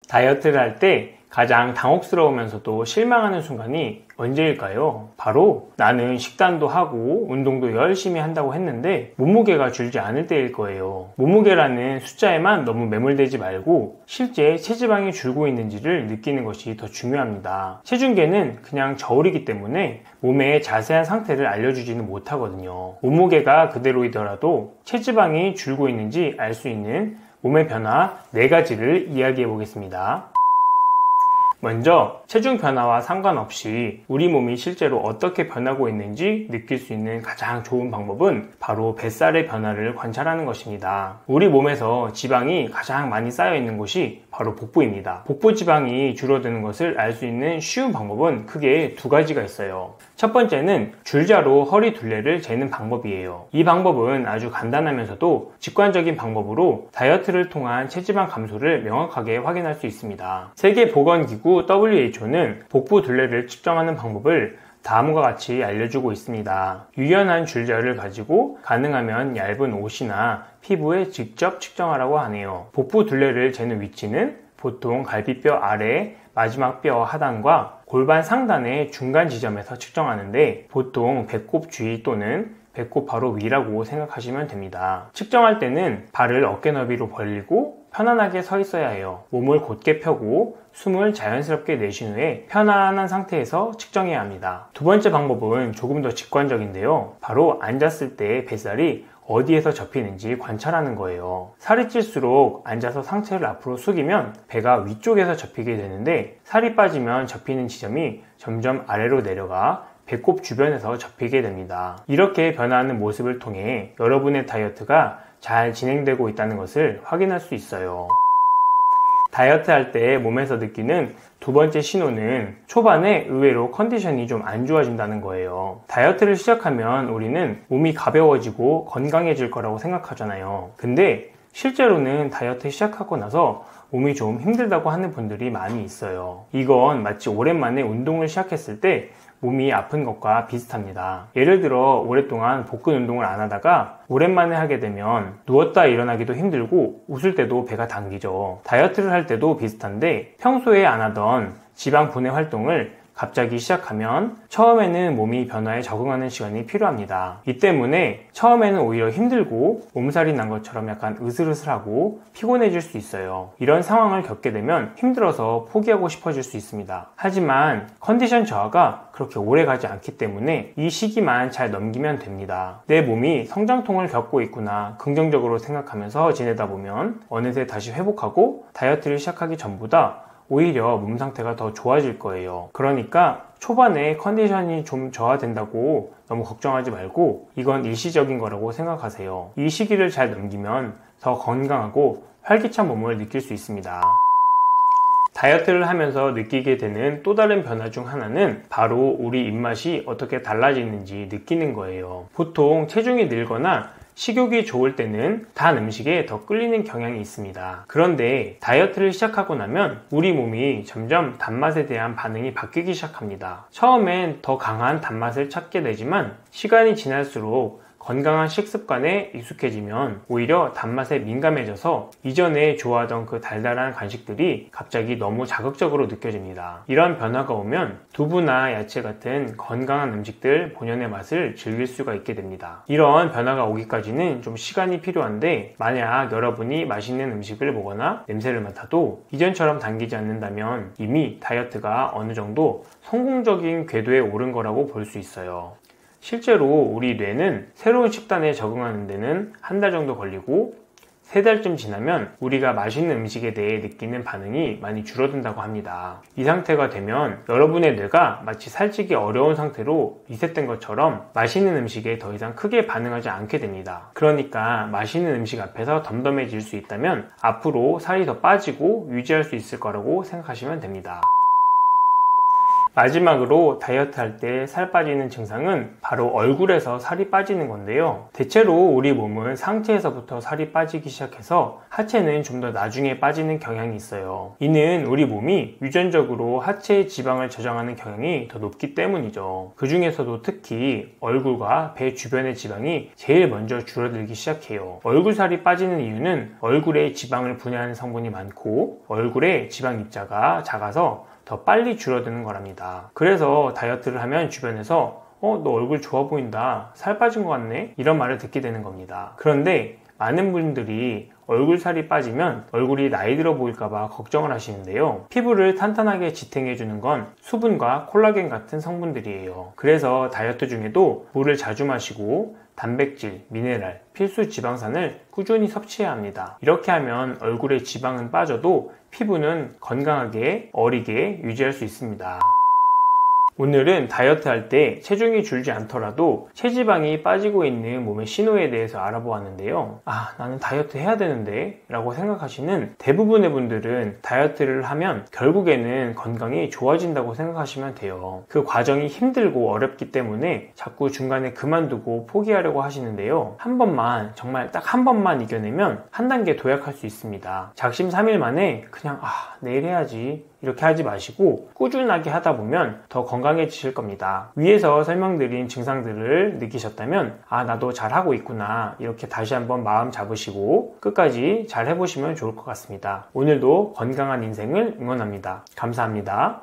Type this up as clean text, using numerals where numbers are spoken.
다이어트를 할 때 가장 당혹스러우면서도 실망하는 순간이 언제일까요? 바로 나는 식단도 하고 운동도 열심히 한다고 했는데 몸무게가 줄지 않을 때일 거예요. 몸무게라는 숫자에만 너무 매몰되지 말고 실제 체지방이 줄고 있는지를 느끼는 것이 더 중요합니다. 체중계는 그냥 저울이기 때문에 몸의 자세한 상태를 알려주지는 못하거든요. 몸무게가 그대로이더라도 체지방이 줄고 있는지 알 수 있는 몸의 변화 4가지를 이야기해 보겠습니다. 먼저 체중 변화와 상관없이 우리 몸이 실제로 어떻게 변하고 있는지 느낄 수 있는 가장 좋은 방법은 바로 뱃살의 변화를 관찰하는 것입니다. 우리 몸에서 지방이 가장 많이 쌓여 있는 곳이 바로 복부입니다. 복부 지방이 줄어드는 것을 알 수 있는 쉬운 방법은 크게 2가지가 있어요. 첫 번째는 줄자로 허리 둘레를 재는 방법이에요. 이 방법은 아주 간단하면서도 직관적인 방법으로 다이어트를 통한 체지방 감소를 명확하게 확인할 수 있습니다. 세계보건기구 WHO는 복부 둘레를 측정하는 방법을 다음과 같이 알려주고 있습니다. 유연한 줄자를 가지고 가능하면 얇은 옷이나 피부에 직접 측정하라고 하네요. 복부 둘레를 재는 위치는 보통 갈비뼈 아래 마지막 뼈 하단과 골반 상단의 중간 지점에서 측정하는데 보통 배꼽 주위 또는 배꼽 바로 위라고 생각하시면 됩니다. 측정할 때는 발을 어깨 너비로 벌리고 편안하게 서 있어야 해요. 몸을 곧게 펴고 숨을 자연스럽게 내쉰 후에 편안한 상태에서 측정해야 합니다. 2번째 방법은 조금 더 직관적인데요. 바로 앉았을 때 뱃살이 어디에서 접히는지 관찰하는 거예요. 살이 찔수록 앉아서 상체를 앞으로 숙이면 배가 위쪽에서 접히게 되는데 살이 빠지면 접히는 지점이 점점 아래로 내려가 배꼽 주변에서 접히게 됩니다. 이렇게 변화하는 모습을 통해 여러분의 다이어트가 잘 진행되고 있다는 것을 확인할 수 있어요. 다이어트 할 때 몸에서 느끼는 2번째 신호는 초반에 의외로 컨디션이 좀 안 좋아진다는 거예요. 다이어트를 시작하면 우리는 몸이 가벼워지고 건강해질 거라고 생각하잖아요. 근데 실제로는 다이어트 시작하고 나서 몸이 좀 힘들다고 하는 분들이 많이 있어요. 이건 마치 오랜만에 운동을 시작했을 때 몸이 아픈 것과 비슷합니다. 예를 들어 오랫동안 복근 운동을 안 하다가 오랜만에 하게 되면 누웠다 일어나기도 힘들고 웃을 때도 배가 당기죠. 다이어트를 할 때도 비슷한데 평소에 안 하던 지방 분해 활동을 갑자기 시작하면 처음에는 몸이 변화에 적응하는 시간이 필요합니다. 이 때문에 처음에는 오히려 힘들고 몸살이 난 것처럼 약간 으슬으슬하고 피곤해질 수 있어요. 이런 상황을 겪게 되면 힘들어서 포기하고 싶어질 수 있습니다. 하지만 컨디션 저하가 그렇게 오래 가지 않기 때문에 이 시기만 잘 넘기면 됩니다. 내 몸이 성장통을 겪고 있구나 긍정적으로 생각하면서 지내다 보면 어느새 다시 회복하고 다이어트를 시작하기 전보다 오히려 몸 상태가 더 좋아질 거예요. 그러니까 초반에 컨디션이 좀 저하된다고 너무 걱정하지 말고 이건 일시적인 거라고 생각하세요. 이 시기를 잘 넘기면 더 건강하고 활기찬 몸을 느낄 수 있습니다. 다이어트를 하면서 느끼게 되는 또 다른 변화 중 하나는 바로 우리 입맛이 어떻게 달라지는지 느끼는 거예요. 보통 체중이 늘거나 식욕이 좋을 때는 단 음식에 더 끌리는 경향이 있습니다. 그런데 다이어트를 시작하고 나면 우리 몸이 점점 단맛에 대한 반응이 바뀌기 시작합니다. 처음엔 더 강한 단맛을 찾게 되지만 시간이 지날수록 건강한 식습관에 익숙해지면 오히려 단맛에 민감해져서 이전에 좋아하던 그 달달한 간식들이 갑자기 너무 자극적으로 느껴집니다. 이런 변화가 오면 두부나 야채 같은 건강한 음식들 본연의 맛을 즐길 수가 있게 됩니다. 이런 변화가 오기까지는 좀 시간이 필요한데 만약 여러분이 맛있는 음식을 먹거나 냄새를 맡아도 이전처럼 당기지 않는다면 이미 다이어트가 어느 정도 성공적인 궤도에 오른 거라고 볼 수 있어요. 실제로 우리 뇌는 새로운 식단에 적응하는 데는 1달 정도 걸리고 3달쯤 지나면 우리가 맛있는 음식에 대해 느끼는 반응이 많이 줄어든다고 합니다. 이 상태가 되면 여러분의 뇌가 마치 살찌기 어려운 상태로 리셋된 것처럼 맛있는 음식에 더 이상 크게 반응하지 않게 됩니다. 그러니까 맛있는 음식 앞에서 덤덤해질 수 있다면 앞으로 살이 더 빠지고 유지할 수 있을 거라고 생각하시면 됩니다. 마지막으로 다이어트 할 때 살 빠지는 증상은 바로 얼굴에서 살이 빠지는 건데요. 대체로 우리 몸은 상체에서부터 살이 빠지기 시작해서 하체는 좀 더 나중에 빠지는 경향이 있어요. 이는 우리 몸이 유전적으로 하체의 지방을 저장하는 경향이 더 높기 때문이죠. 그 중에서도 특히 얼굴과 배 주변의 지방이 제일 먼저 줄어들기 시작해요. 얼굴살이 빠지는 이유는 얼굴에 지방을 분해하는 성분이 많고 얼굴에 지방 입자가 작아서 더 빨리 줄어드는 거랍니다. 그래서 다이어트를 하면 주변에서 너 얼굴 좋아 보인다, 살 빠진 것 같네, 이런 말을 듣게 되는 겁니다. 그런데 많은 분들이 얼굴살이 빠지면 얼굴이 나이 들어 보일까봐 걱정을 하시는데요. 피부를 탄탄하게 지탱해주는 건 수분과 콜라겐 같은 성분들이에요. 그래서 다이어트 중에도 물을 자주 마시고 단백질, 미네랄, 필수 지방산을 꾸준히 섭취해야 합니다. 이렇게 하면 얼굴의 지방은 빠져도 피부는 건강하게 어리게 유지할 수 있습니다. 오늘은 다이어트 할 때 체중이 줄지 않더라도 체지방이 빠지고 있는 몸의 신호에 대해서 알아보았는데요. 나는 다이어트 해야 되는데 라고 생각하시는 대부분의 분들은 다이어트를 하면 결국에는 건강이 좋아진다고 생각하시면 돼요. 그 과정이 힘들고 어렵기 때문에 자꾸 중간에 그만두고 포기하려고 하시는데요. 한 번만, 정말 딱 한 번만 이겨내면 한 단계 도약할 수 있습니다. 작심삼일 만에 그냥 내일 해야지 이렇게 하지 마시고 꾸준하게 하다 보면 더 건강해지실 겁니다. 위에서 설명드린 증상들을 느끼셨다면 나도 잘하고 있구나, 이렇게 다시 한번 마음 잡으시고 끝까지 잘 해보시면 좋을 것 같습니다. 오늘도 건강한 인생을 응원합니다. 감사합니다.